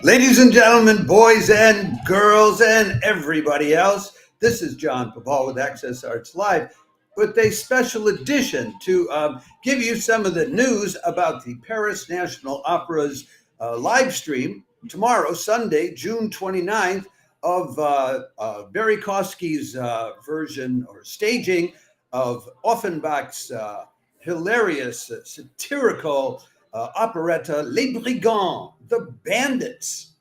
Ladies and gentlemen, boys and girls, and everybody else, this is John Papal with Access Arts Live with a special edition to give you some of the news about the Paris National Opera's live stream tomorrow, Sunday, June 29th, of Barrie Kosky's version or staging of Offenbach's hilarious satirical operetta Les Brigands, the Bandits.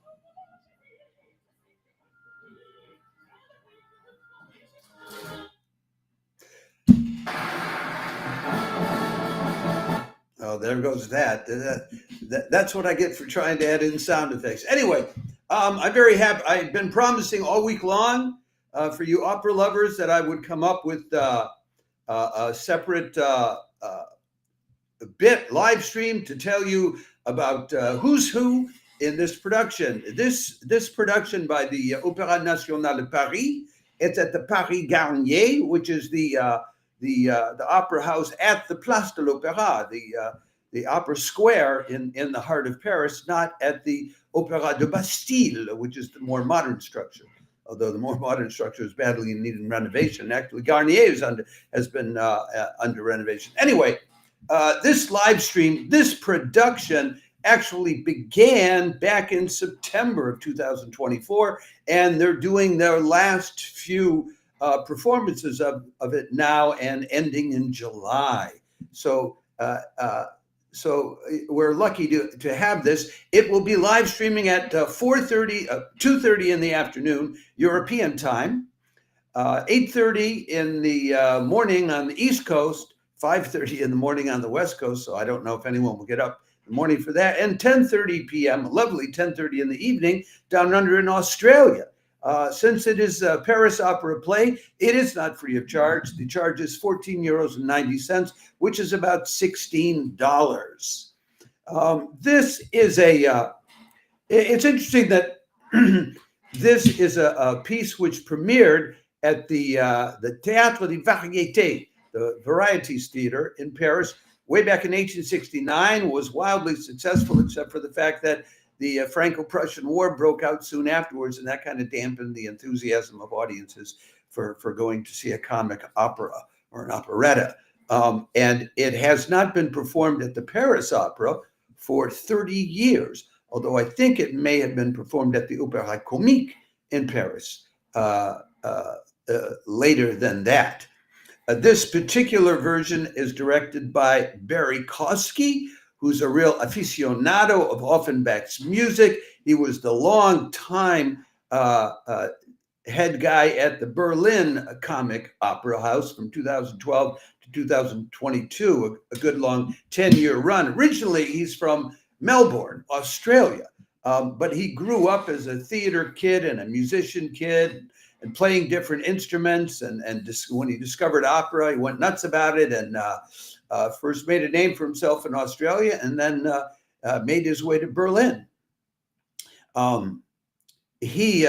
Oh, there goes that. That's what I get for trying to add in sound effects. Anyway, I'm very happy. I've been promising all week long for you opera lovers that I would come up with a separate bit live stream to tell you about who's who in this production. This production by the Opéra National de Paris. It's at the Paris Garnier, which is the opera house at the Place de l'Opéra, the opera square in the heart of Paris, not at the Opéra de Bastille, which is the more modern structure. Although the more modern structure is badly in need of renovation. Actually, Garnier has been under renovation. Anyway, this live stream, this production actually began back in September of 2024, and they're doing their last few performances of it now and ending in July. So we're lucky to have this. It will be live streaming at 2:30 in the afternoon European time, 8:30 in the morning on the East Coast, 5:30 in the morning on the West Coast. So I don't know if anyone will get up in the morning for that. And 10:30 p.m., lovely 10:30 in the evening down under in Australia. Since it is a Paris opera play, it is not free of charge. The charge is €14.90, which is about $16. This is it's interesting that this is a piece which premiered at the Théâtre des Variétés, the Varieties Theater in Paris, way back in 1869, was wildly successful, except for the fact that the Franco-Prussian War broke out soon afterwards, and that kind of dampened the enthusiasm of audiences for going to see a comic opera or an operetta. And it has not been performed at the Paris Opera for 30 years, although I think it may have been performed at the Opéra Comique in Paris later than that. This particular version is directed by Barrie Kosky, who's a real aficionado of Offenbach's music. He was the long-time head guy at the Berlin Comic Opera House from 2012 to 2022, a good long 10-year run. Originally, he's from Melbourne, Australia, but he grew up as a theater kid and a musician kid and playing different instruments. And when he discovered opera, he went nuts about it and first made a name for himself in Australia and then made his way to Berlin. He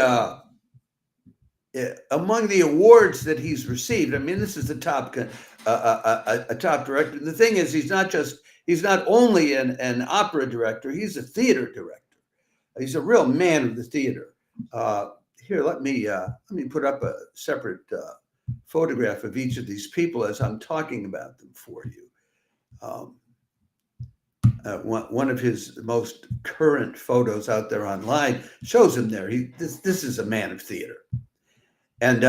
among the awards that he's received, I mean, this is a top director. The thing is, he's not only an opera director, he's a theater director. He's a real man of the theater. Here, let me put up a separate photograph of each of these people as I'm talking about them for you. One of his most current photos out there online shows him there. This is a man of theater. And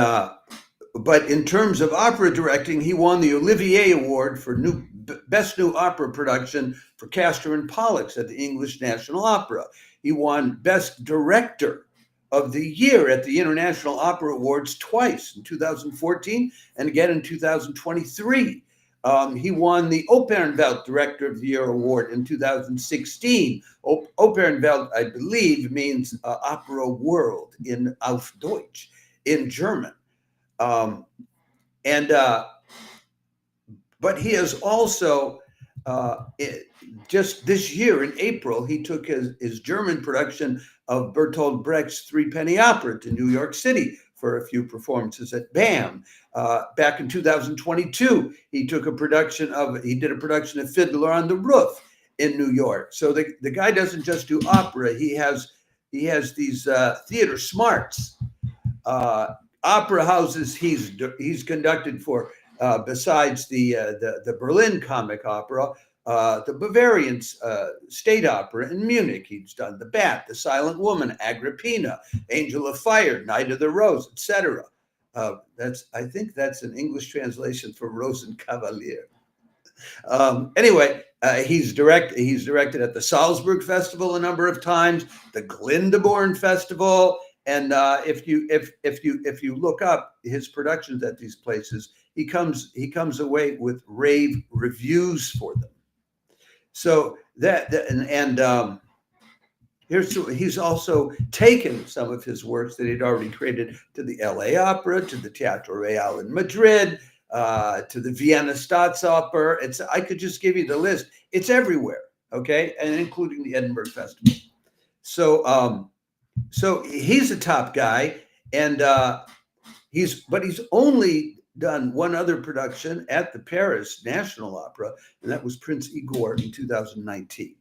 but in terms of opera directing, he won the Olivier Award for Best New Opera Production for Castor and Pollux at the English National Opera. He won Best Director of the Year at the International Opera Awards twice, in 2014 and again in 2023. He won the Opernwelt Director of the Year Award in 2016. Opernwelt, I believe, means opera world auf Deutsch, in German. But he has also, just this year in April, he took his German production of Bertolt Brecht's Threepenny Opera to New York City for a few performances at BAM. Back in 2022, he did a production of Fiddler on the Roof in New York. So the guy doesn't just do opera. He has he has these theater smarts, opera houses he's conducted for, besides the Berlin Comic Opera, the Bavarian State Opera in Munich. He's done The Bat, The Silent Woman, Agrippina, Angel of Fire, Knight of the Rose, etc. I think that's an English translation for Rosenkavalier. Anyway, he's directed at the Salzburg Festival a number of times, the Glyndebourne Festival, and if you look up his productions at these places, he comes away with rave reviews for them. So he's also taken some of his works that he'd already created to the LA Opera, to the Teatro Real in Madrid, to the Vienna Staatsoper. I could just give you the list. It's everywhere, okay, and including the Edinburgh Festival. So he's a top guy, and he's only done one other production at the Paris National Opera, and that was Prince Igor in 2019.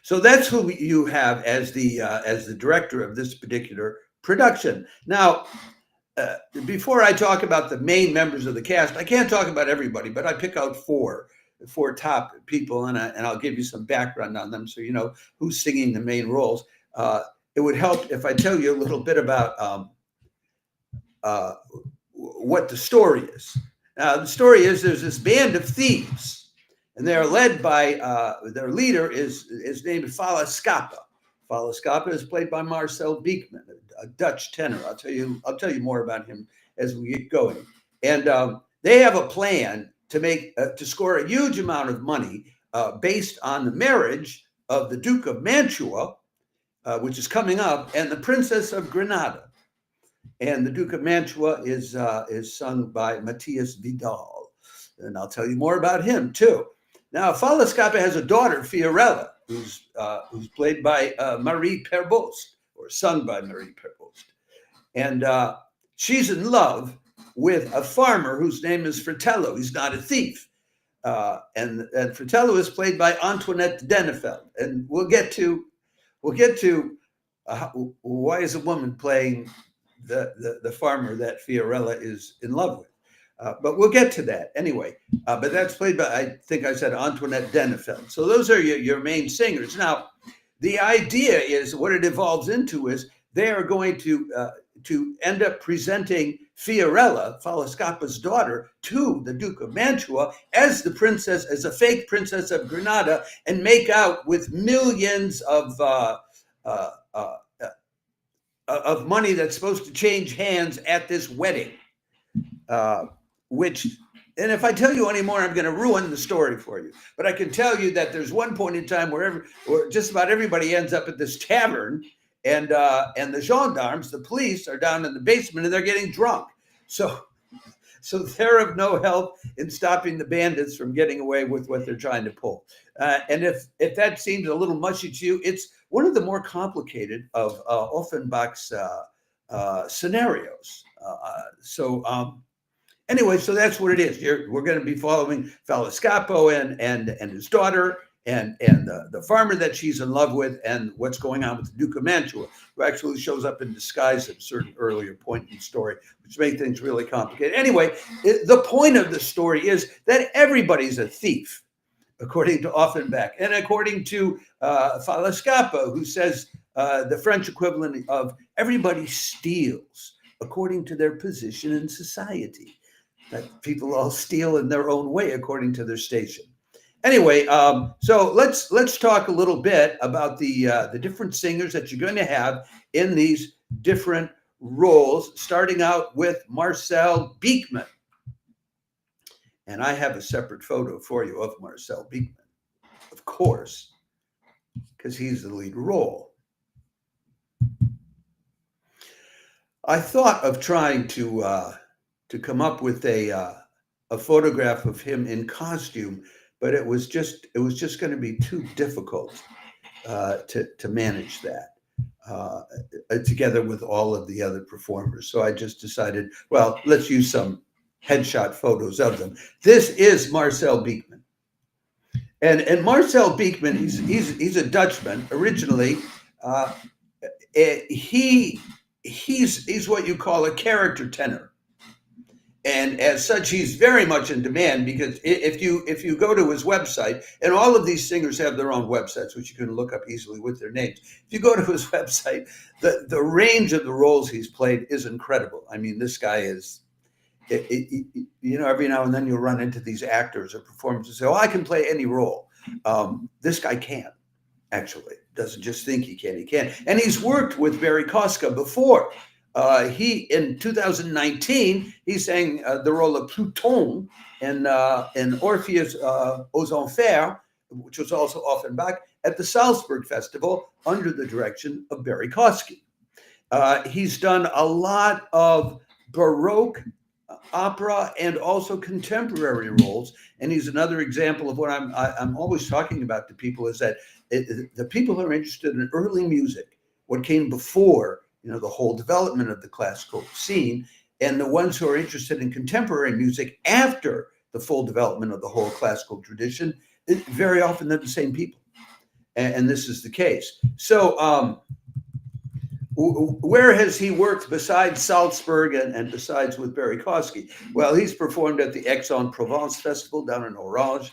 So that's who you have as the director of this particular production. Now, before I talk about the main members of the cast, I can't talk about everybody, but I pick out four top people, and I'll give you some background on them so you know who's singing the main roles. It would help if I tell you a little bit about what the story is. The story is there's this band of thieves, and they're led by their leader is named Falascappa. Falascappa is played by Marcel Beekman, a Dutch tenor. I'll tell you more about him as we get going. And they have a plan to score a huge amount of money based on the marriage of the Duke of Mantua, which is coming up, and the Princess of Granada. And the Duke of Mantua is sung by Mathias Vidal, and I'll tell you more about him too. Now, Falascappa has a daughter, Fiorella, who's played by Marie Perbost, or sung by Marie Perbost, and she's in love with a farmer whose name is Fratello. He's not a thief, and Fratello is played by Antoinette Dennefeld, and we'll get to why is a woman playing the farmer that Fiorella is in love with. But we'll get to that anyway. But that's played by, I think I said, Antoinette Dennefeld. So those are your main singers. Now, the idea is, what it evolves into is they are going to end up presenting Fiorella, Falascappa's daughter, to the Duke of Mantua as a fake princess of Granada, and make out with millions of money that's supposed to change hands at this wedding. And if I tell you any more, I'm going to ruin the story for you. But I can tell you that there's one point in time where just about everybody ends up at this tavern, and the gendarmes, the police, are down in the basement and they're getting drunk. So they're of no help in stopping the bandits from getting away with what they're trying to pull. And if that seems a little mushy to you, it's one of the more complicated of Offenbach's scenarios. Anyway, so that's what it is. We're going to be following Falascappa and his daughter and the farmer that she's in love with, and what's going on with the Duke of Mantua, who actually shows up in disguise at a certain earlier point in the story, which makes things really complicated. Anyway, the point of the story is that everybody's a thief, according to Offenbach, and according to Falascappa, who says the French equivalent of everybody steals according to their position in society. That people all steal in their own way according to their station. Anyway, so let's talk a little bit about the different singers that you're going to have in these different roles, starting out with Marcel Beekman. And I have a separate photo for you of Marcel Beekman, of course, because he's the lead role. I thought of trying to come up with a photograph of him in costume, but it was just going to be too difficult to manage that together with all of the other performers. So I just decided, well, let's use some headshot photos of them. This is Marcel Beekman, and Marcel Beekman, he's a Dutchman originally. Uh, he's what you call a character tenor. And as such, he's very much in demand because if you go to his website, and all of these singers have their own websites, which you can look up easily with their names. If you go to his website, the range of the roles he's played is incredible. I mean, this guy is, every now and then you'll run into these actors or performers and say, "Oh, I can play any role." This guy can't. Actually, doesn't just think he can. He can, and he's worked with Barrie Kosky before. In 2019, he sang the role of Pluton in Orpheus aux Enfers, which was also Offenbach, at the Salzburg Festival under the direction of Barrie Kosky. He's done a lot of Baroque opera and also contemporary roles, and he's another example of what I'm always talking about to people is that the people who are interested in early music, what came before the whole development of the classical scene, and the ones who are interested in contemporary music after the full development of the whole classical tradition, very often they're the same people, and this is the case. So where has he worked besides Salzburg and besides with Barrie Kosky? Well, he's performed at the Aix-en-Provence Festival down in Orange,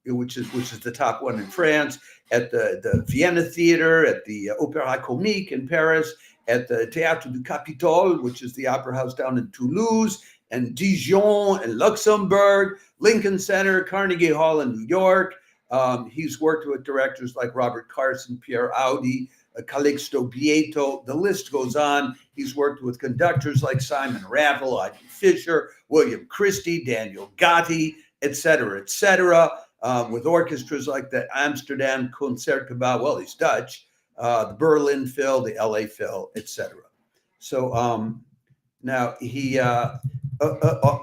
which is the top one in France, at the Vienna Theater, at the Opéra Comique in Paris, at the Théâtre du Capitole, which is the opera house down in Toulouse, and Dijon and Luxembourg, Lincoln Center, Carnegie Hall in New York. He's worked with directors like Robert Carson, Pierre Audi, Calixto Bieto, the list goes on. He's worked with conductors like Simon Rattle, Ivy Fisher, William Christie, Daniel Gotti, et cetera, with orchestras like the Amsterdam Concertgebouw, well, he's Dutch, the Berlin Phil, the LA Phil, et cetera. So now he, a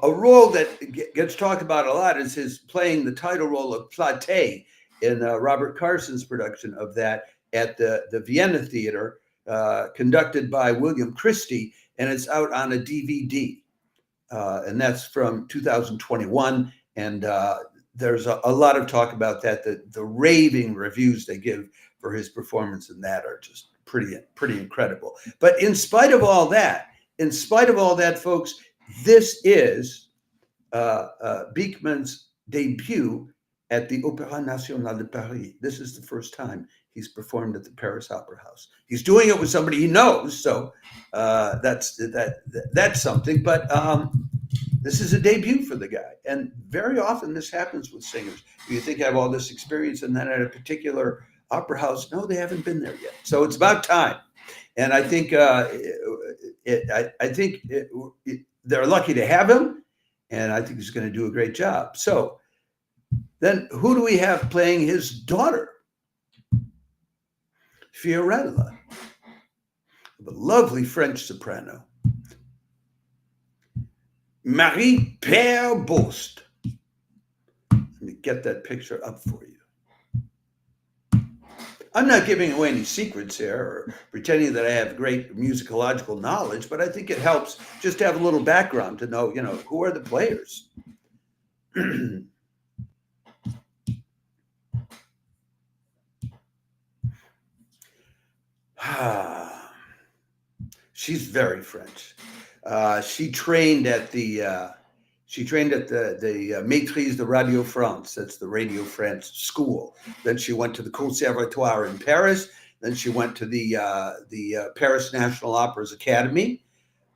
role that gets talked about a lot is his playing the title role of Platée in Robert Carson's production of that at the Vienna Theater, conducted by William Christie, and it's out on a DVD. And that's from 2021. And there's a lot of talk about that. The raving reviews they give for his performance in that are just pretty incredible. But in spite of all that, folks, this is Beekman's debut at the Opéra National de Paris. This is the first time he's performed at the Paris Opera House. He's doing it with somebody he knows, so that's something. But this is a debut for the guy, and very often this happens with singers. You think I have all this experience, and then at a particular opera house, no, they haven't been there yet. So it's about time, and I think they're lucky to have him, and I think he's going to do a great job. So then, who do we have playing his daughter? Fiorella, the lovely French soprano. Marie Perbost. Let me get that picture up for you. I'm not giving away any secrets here or pretending that I have great musicological knowledge, but I think it helps just to have a little background to know, who are the players. She's very French. She trained at the Maîtrise de Radio France. That's the Radio France school. Then she went to the Conservatoire in Paris. Then she went to the Paris National Opera's Academy,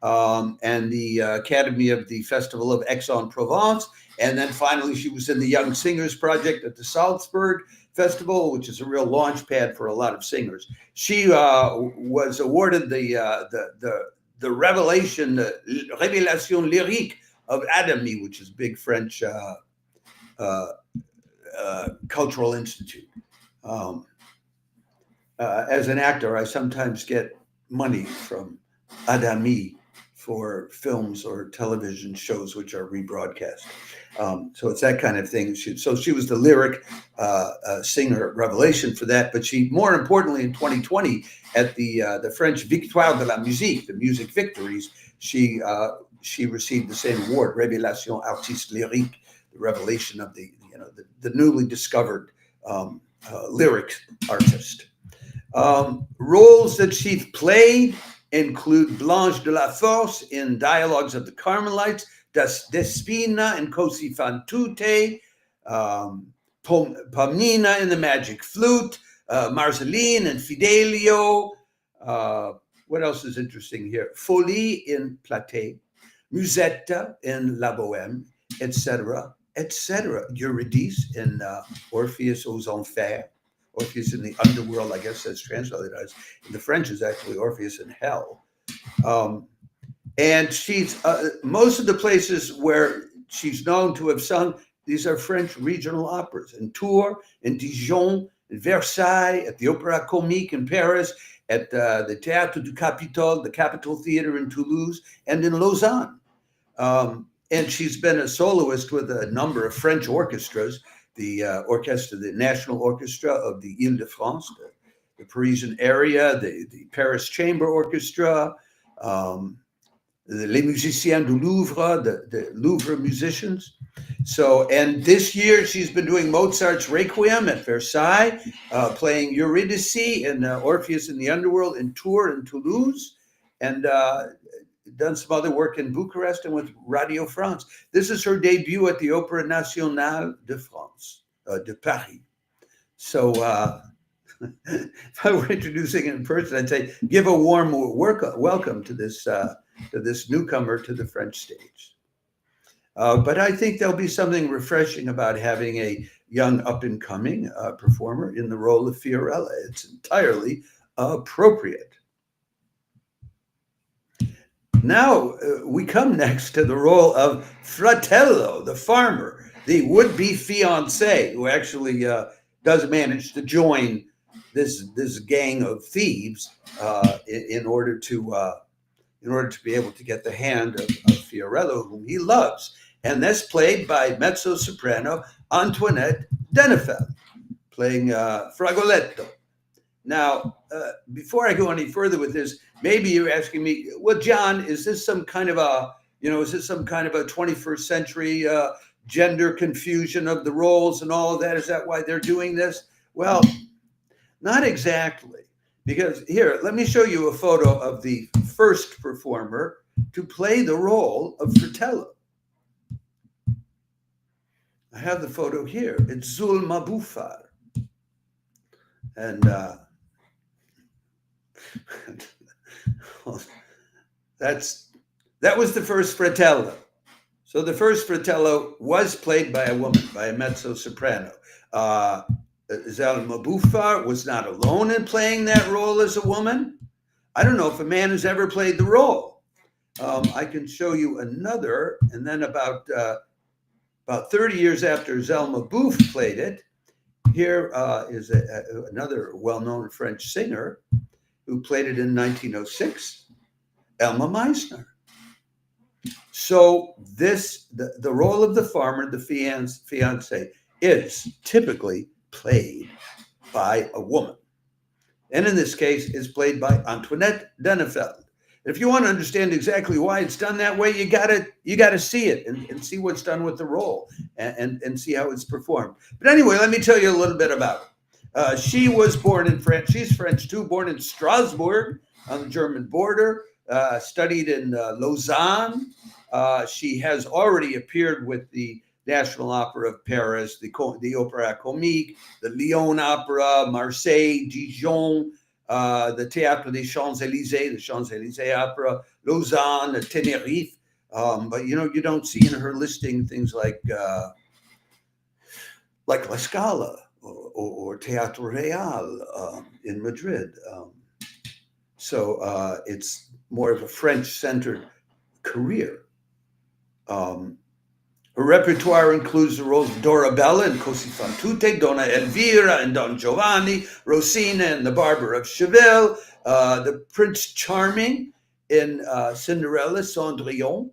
and the Academy of the Festival of Aix-en-Provence. And then finally, she was in the Young Singers Project at the Salzburg Festival, which is a real launch pad for a lot of singers. She was awarded the Révélation Lyrique of Adamy, which is a big French cultural institute. As an actor, I sometimes get money from Adamy for films or television shows which are rebroadcast. So it's that kind of thing. She was the lyric singer Revelation for that, but she, more importantly, in 2020 at the French Victoire de la Musique, the music victories, she received the same award, Révélation Artiste Lyrique, the revelation of the newly discovered lyric artist. Roles that she's played include Blanche de la Force in Dialogues of the Carmelites, Despina in Così fan tutte, Pomnina in The Magic Flute, Marceline in Fidelio. What else is interesting here? Folie in Platée, Musetta in La Bohème, etc., etc. Eurydice in Orpheus aux Enfers, Orpheus in the Underworld, I guess that's translated as. In the French is actually Orpheus in Hell. And she's most of the places where she's known to have sung, these are French regional operas in Tours, in Dijon, in Versailles, at the Opéra Comique in Paris, at the Théâtre du Capitole, the Capitol Theater in Toulouse, and in Lausanne. And she's been a soloist with a number of French orchestras, the orchestra, the National Orchestra of the Île-de-France, the Parisian area, the Paris Chamber Orchestra, Les Musiciens du Louvre, the Louvre musicians. So, and this year she's been doing Mozart's Requiem at Versailles, playing Eurydice in Orpheus in the Underworld in Tours and Toulouse, and done some other work in Bucharest and with Radio France. This is her debut at the Opéra Nationale de France, de Paris. So if I were introducing it in person, I'd say, give a warm welcome to this newcomer to the French stage. But I think there'll be something refreshing about having a young up-and-coming performer in the role of Fiorella. It's entirely appropriate. Now we come next to the role of Fratello, the farmer, the would-be fiancé, who actually does manage to join this gang of thieves in order to be able to get the hand of Fiorella, whom he loves. And that's played by mezzo-soprano Antoinette Dennefeld, playing Fragoletto. Now, before I go any further with this, maybe you're asking me, well, John, is this some kind of a 21st century gender confusion of the roles and all of that? Is that why they're doing this? Well, not exactly. Because here, let me show you a photo of the first performer to play the role of Fratello. I have the photo here. It's Zulma Bufar. And that was the first Fratello. So the first Fratello was played by a woman, by a mezzo-soprano. Zulma Bufar was not alone in playing that role as a woman. I don't know if a man has ever played the role. I can show you another, and then about 30 years after Zulma Bufar played it, here is another well-known French singer who played it in 1906, Elma Meissner. So the role of the farmer, the fiancé, is typically played by a woman. And in this case, is played by Antoinette Dennefeld. If you want to understand exactly why it's done that way, you gotta see it and see what's done with the role and see how it's performed. But anyway, let me tell you a little bit about it. She was born in France. She's French too, born in Strasbourg on the German border, studied in Lausanne. She has already appeared with the National Opera of Paris, the Opéra Comique, the Lyon Opera, Marseille, Dijon, the Théâtre des Champs-Élysées, the Champs-Élysées Opera, Lausanne, Tenerife. But you don't see in her listing things like La Scala or Teatro Real in Madrid. So it's more of a French-centered career. Her repertoire includes the roles of Dorabella in Così fan tutte, Donna Elvira in Don Giovanni, Rosina in The Barber of Seville, the Prince Charming in Cinderella, Cendrillon.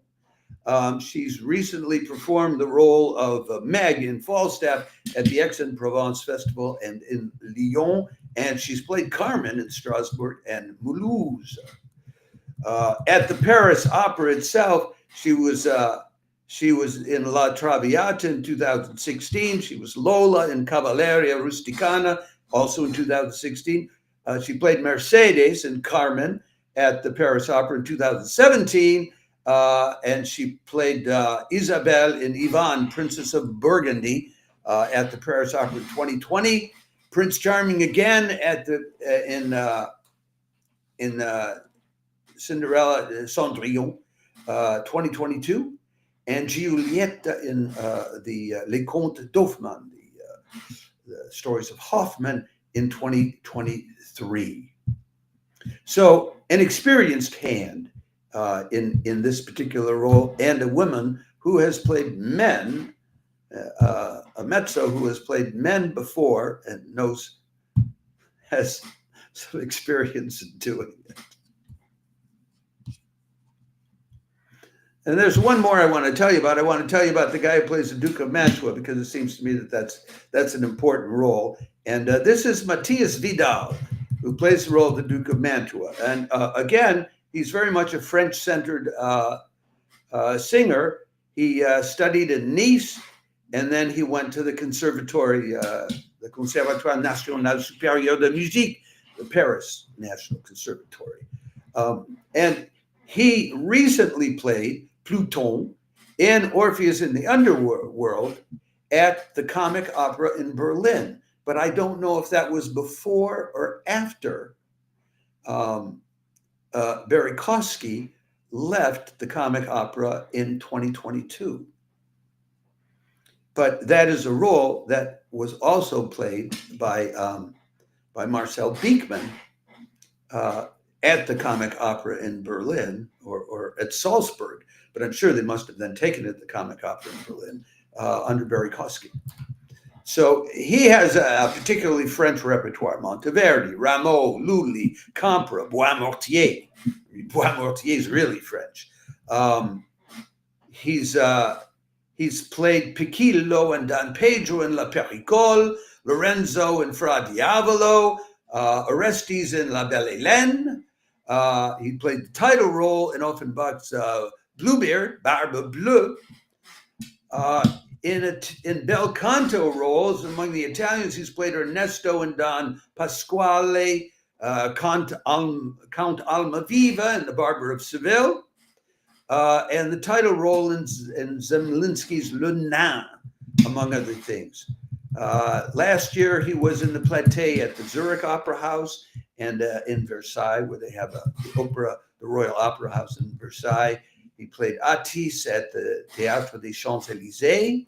She's recently performed the role of Meg in Falstaff at the Aix-en-Provence Festival and in Lyon, and she's played Carmen in Strasbourg and Mulhouse. At the Paris Opera itself, she was in La Traviata in 2016. She was Lola in Cavalleria Rusticana, also in 2016. She played Mercedes in Carmen at the Paris Opera in 2017, and she played Isabelle in Yvonne, Princess of Burgundy, at the Paris Opera in 2020. Prince Charming again at the in Cinderella Cendrillon, 2022, and Juliette in the Les Contes d'Hoffmann, the stories of Hoffmann, in 2023. So an experienced hand in this particular role, and a woman who has played men, a mezzo who has played men before and has some experience in doing it. And there's one more I want to tell you about. I want to tell you about the guy who plays the Duke of Mantua, because it seems to me that that's an important role. And this is Mathias Vidal, who plays the role of the Duke of Mantua. And again, he's very much a French-centered singer. He studied in Nice, and then he went to the Conservatory, the Conservatoire National Supérieur de Musique, the Paris National Conservatory. And he recently played Pluton in Orpheus in the Underworld at the Comic Opera in Berlin. But I don't know if that was before or after Barrie Kosky left the Comic Opera in 2022. But that is a role that was also played by Marcel Beekman at the Comic Opera in Berlin, or at Salzburg, but I'm sure they must have then taken it at the Comic Opera in Berlin under Barrie Kosky. So he has a particularly French repertoire: Monteverdi, Rameau, Lully, Campra, Bois-Mortier. Bois-Mortier is really French. He's played Piccillo and Don Pedro in La Pericole, Lorenzo in Fra Diavolo, Orestes in La Belle Hélène. He played the title role in Offenbach's Bluebeard, Barbe Bleue. In bel canto roles among the Italians, he's played Ernesto and Don Pasquale, Count Almaviva in The Barber of Seville, and the title role in Zemlinsky's Le Nain, among other things. Last year, he was in the Platée at the Zurich Opera House and in Versailles, where they have the Royal Opera House in Versailles. He played Atis at the Théâtre des Champs-Élysées,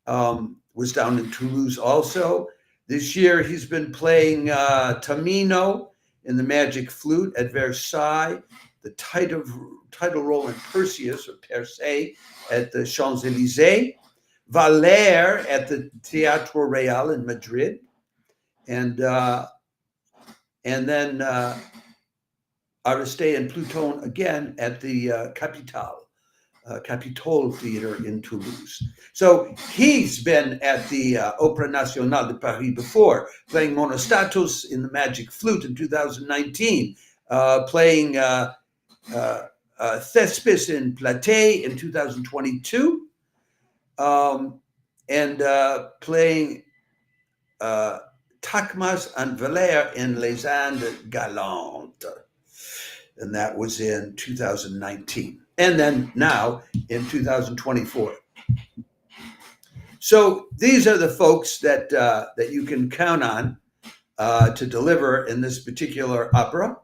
was down in Toulouse also. This year, he's been playing Tamino in The Magic Flute at Versailles, the title role in Perseus, or Persée, at the Champs-Élysées, Valer at the Teatro Real in Madrid, and then Aristide and Pluton again at the Capitole Theater in Toulouse. So he's been at the Opéra National de Paris before, playing Monostatos in The Magic Flute in 2019, playing Thespis in Platée in 2022, and playing Takmas and Valère in Les Indes Galantes. And that was in 2019. And then now in 2024. So these are the folks that you can count on to deliver in this particular opera.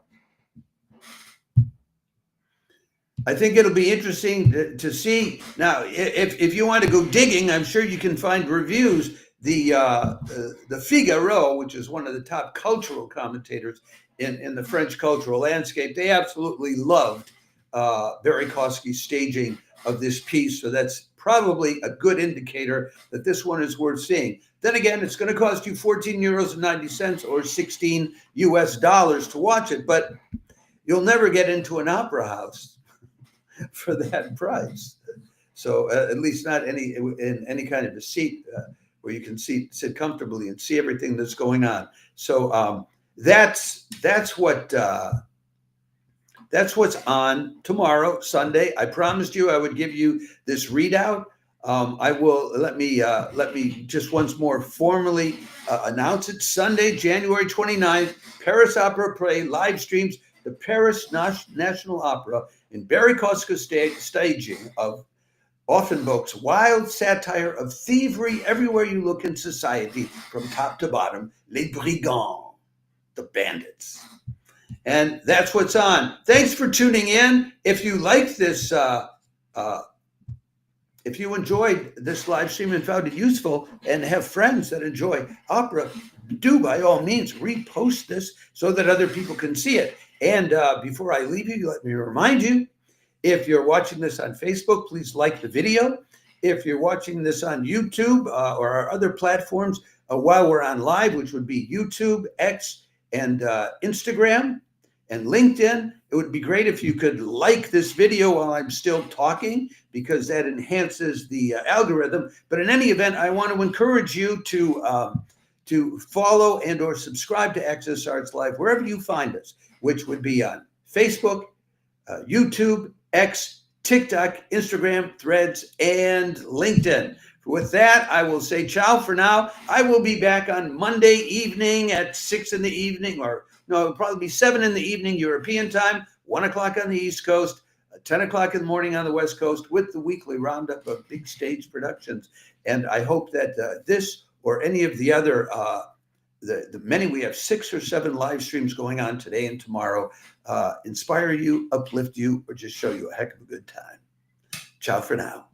I think it'll be interesting to see. Now, if you want to go digging, I'm sure you can find reviews. The Figaro, which is one of the top cultural commentators in the French cultural landscape, they absolutely loved Barrie Kosky's staging of this piece. So that's probably a good indicator that this one is worth seeing. Then again, it's going to cost you €14.90 or $16 to watch it, but you'll never get into an opera house for that price. So at least not in any kind of a seat where you can sit comfortably and see everything that's going on. So that's what's on tomorrow, Sunday. I promised you I would give you this readout. I will let me just once more formally announce it. Sunday, January 29th, Paris Opera Play live streams the Paris National Opera in Barrie Kosky staging of Offenbach's wild satire of thievery everywhere you look in society, from top to bottom. Les Brigands, the bandits. And that's what's on. Thanks for tuning in. If you like this, if you enjoyed this live stream and found it useful and have friends that enjoy opera, do by all means repost this so that other people can see it. And before I leave you, let me remind you, if you're watching this on Facebook, please like the video. If you're watching this on YouTube or our other platforms while we're on live, which would be YouTube, X, and Instagram, and LinkedIn, it would be great if you could like this video while I'm still talking, because that enhances the algorithm. But in any event, I want to encourage you to follow and or subscribe to Access Arts Live wherever you find us, which would be on Facebook, YouTube, X, TikTok, Instagram, Threads, and LinkedIn. With that, I will say ciao for now. I will be back on Monday evening at 6 in the evening, or no, it'll probably be 7 in the evening European time, 1 o'clock on the East Coast, 10 o'clock in the morning on the West Coast, with the weekly roundup of big stage productions. And I hope that this or any of the other, the many, we have 6 or 7 live streams going on today and tomorrow, inspire you, uplift you, or just show you a heck of a good time. Ciao for now.